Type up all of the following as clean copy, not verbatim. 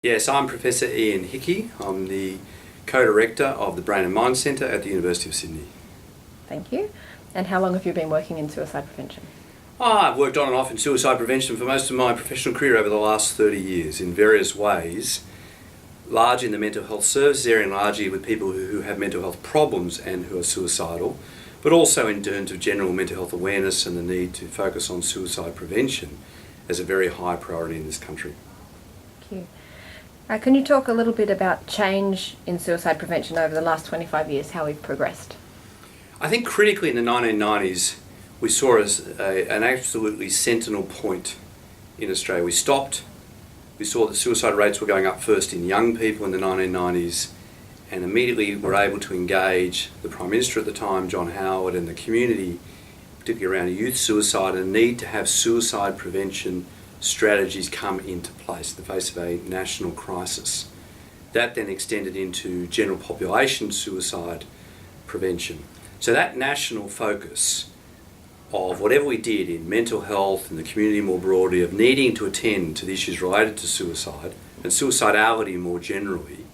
Yes, I'm Professor Ian Hickie. I'm the co-director of the Brain and Mind Centre at the University of Sydney. Thank you. And how long have you been working in suicide prevention? I've worked on and off in suicide prevention for most of my professional career over the last 30 years in various ways, largely in the mental health services area and largely with people who have mental health problems and who are suicidal, but also in terms of general mental health awareness and the need to focus on suicide prevention as a very high priority in this country. Thank you. Can you talk a little bit about change in suicide prevention over the last 25 years, how we've progressed? I think critically in the 1990s we saw as an absolutely sentinel point in Australia. We saw that suicide rates were going up first in young people in the 1990s, and immediately were able to engage the Prime Minister at the time, John Howard, and the community, particularly around youth suicide and the need to have suicide prevention strategies come into place in the face of a national crisis. That then extended into general population suicide prevention. So that national focus of whatever we did in mental health and the community more broadly, of needing to attend to the issues related to suicide and suicidality more generally,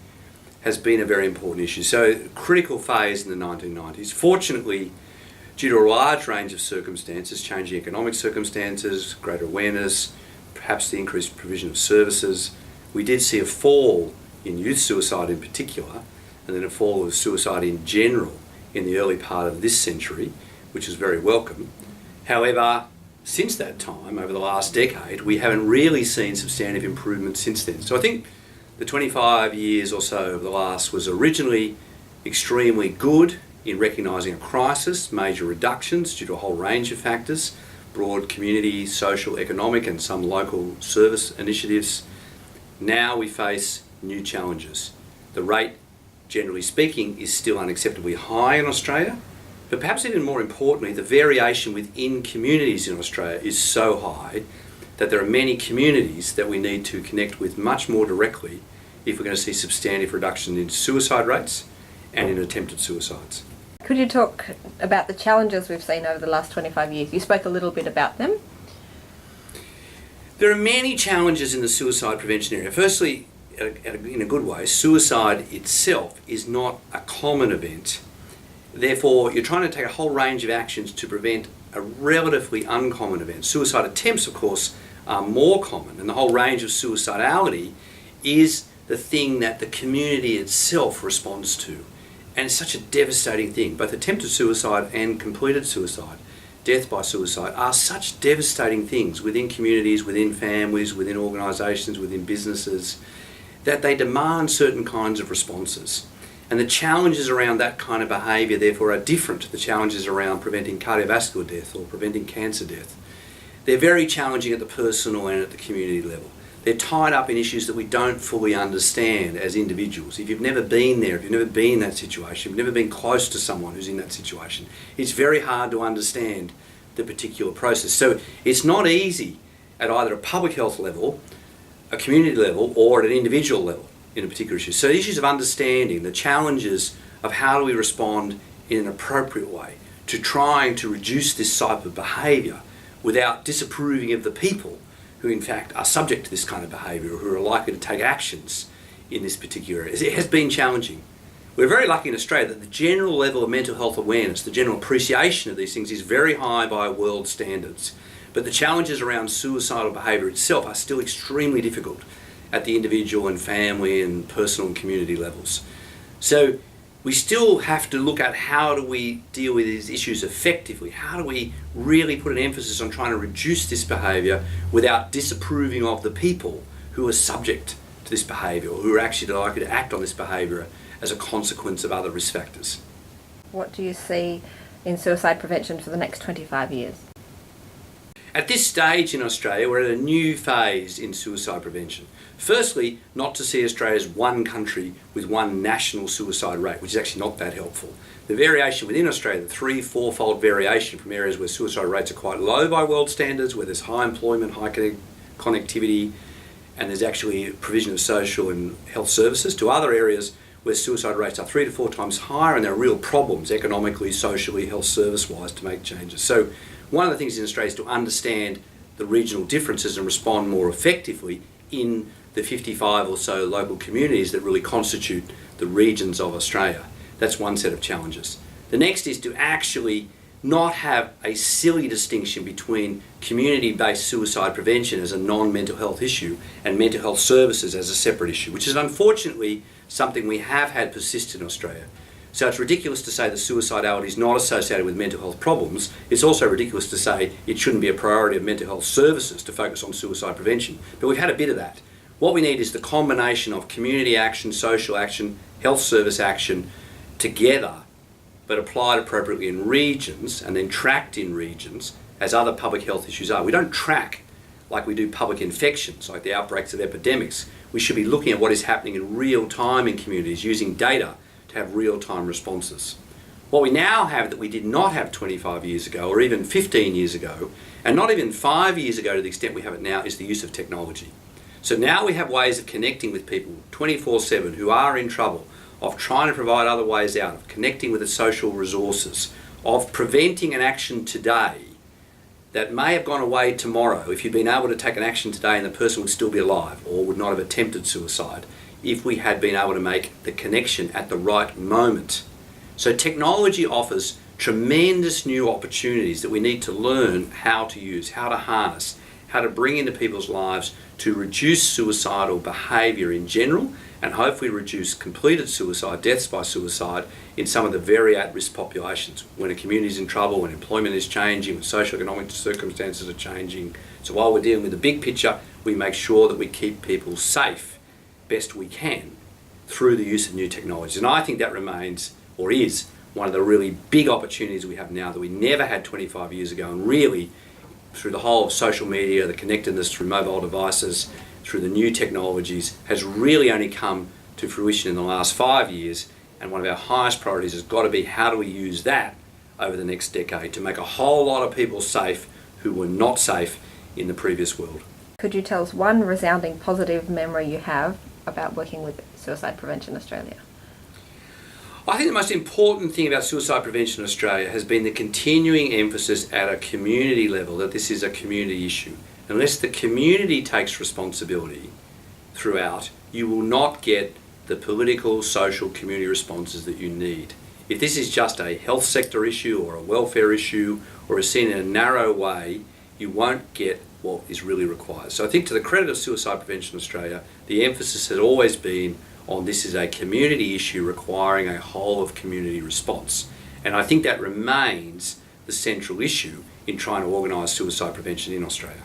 has been a very important issue. So critical phase in the 1990s. Fortunately, due to a large range of circumstances, changing economic circumstances, greater awareness, perhaps the increased provision of services, we did see a fall in youth suicide in particular, and then a fall of suicide in general in the early part of this century, which is very welcome. However, since that time, over the last decade, we haven't really seen substantive improvement since then. So I think the 25 years or so of the last was originally extremely good in recognising a crisis, major reductions due to a whole range of factors, broad community, social, economic and some local service initiatives. Now we face new challenges. The rate, generally speaking, is still unacceptably high in Australia, but perhaps even more importantly, the variation within communities in Australia is so high that there are many communities that we need to connect with much more directly if we're going to see substantive reduction in suicide rates and in attempted suicides. Could you talk about the challenges we've seen over the last 25 years? You spoke a little bit about them. There are many challenges in the suicide prevention area. Firstly, in a good way, suicide itself is not a common event. Therefore, you're trying to take a whole range of actions to prevent a relatively uncommon event. Suicide attempts, of course, are more common, and the whole range of suicidality is the thing that the community itself responds to. And it's such a devastating thing. Both attempted suicide and completed suicide, death by suicide, are such devastating things within communities, within families, within organisations, within businesses, that they demand certain kinds of responses. And the challenges around that kind of behaviour, therefore, are different to the challenges around preventing cardiovascular death or preventing cancer death. They're very challenging at the personal and at the community level. They're tied up in issues that we don't fully understand as individuals. If you've never been there, if you've never been in that situation, if you've never been close to someone who's in that situation, it's very hard to understand the particular process. So it's not easy at either a public health level, a community level, or at an individual level in a particular issue. So issues of understanding, the challenges of how do we respond in an appropriate way to trying to reduce this type of behaviour without disapproving of the people who in fact are subject to this kind of behaviour or who are likely to take actions in this particular area. It has been challenging. We're very lucky in Australia that the general level of mental health awareness, the general appreciation of these things is very high by world standards. But the challenges around suicidal behaviour itself are still extremely difficult at the individual and family and personal and community levels. So we still have to look at how do we deal with these issues effectively. How do we really put an emphasis on trying to reduce this behaviour without disapproving of the people who are subject to this behaviour or who are actually likely to act on this behaviour as a consequence of other risk factors. What do you see in suicide prevention for the next 25 years? At this stage in Australia, we're at a new phase in suicide prevention. Firstly, not to see Australia as one country with one national suicide rate, which is actually not that helpful. The variation within Australia, the 3-4-fold variation from areas where suicide rates are quite low by world standards, where there's high employment, high connectivity, and there's actually provision of social and health services, to other areas where suicide rates are 3 to 4 times higher and there are real problems economically, socially, health service-wise to make changes. So one of the things in Australia is to understand the regional differences and respond more effectively in the 55 or so local communities that really constitute the regions of Australia. That's one set of challenges. The next is to actually not have a silly distinction between community-based suicide prevention as a non-mental health issue and mental health services as a separate issue, which is unfortunately something we have had persist in Australia. So it's ridiculous to say that suicidality is not associated with mental health problems. It's also ridiculous to say it shouldn't be a priority of mental health services to focus on suicide prevention. But we've had a bit of that. What we need is the combination of community action, social action, health service action together, but applied appropriately in regions and then tracked in regions as other public health issues are. We don't track like we do public infections, like the outbreaks of epidemics. We should be looking at what is happening in real time in communities using data to have real-time responses. What we now have that we did not have 25 years ago or even 15 years ago, and not even 5 years ago to the extent we have it now, is the use of technology. So now we have ways of connecting with people 24/7 who are in trouble, of trying to provide other ways out, of connecting with the social resources, of preventing an action today that may have gone away tomorrow if you'd been able to take an action today and the person would still be alive or would not have attempted suicide if we had been able to make the connection at the right moment. So technology offers tremendous new opportunities that we need to learn how to use, how to harness, how to bring into people's lives to reduce suicidal behaviour in general and hopefully reduce completed suicide, deaths by suicide in some of the very at-risk populations. When a community is in trouble, when employment is changing, when socio-economic circumstances are changing. So while we're dealing with the big picture, we make sure that we keep people safe best we can through the use of new technologies. And I think that remains, or is, one of the really big opportunities we have now that we never had 25 years ago, and really through the whole of social media, the connectedness through mobile devices, through the new technologies, has really only come to fruition in the last 5 years. And one of our highest priorities has got to be how do we use that over the next decade to make a whole lot of people safe who were not safe in the previous world. Could you tell us one resounding positive memory you have about working with Suicide Prevention Australia? I think the most important thing about suicide prevention in Australia has been the continuing emphasis at a community level that this is a community issue. Unless the community takes responsibility throughout, you will not get the political, social, community responses that you need. If this is just a health sector issue or a welfare issue or is seen in a narrow way, you won't get what is really required. So I think to the credit of Suicide Prevention Australia, the emphasis has always been on this is a community issue requiring a whole of community response. And I think that remains the central issue in trying to organise suicide prevention in Australia.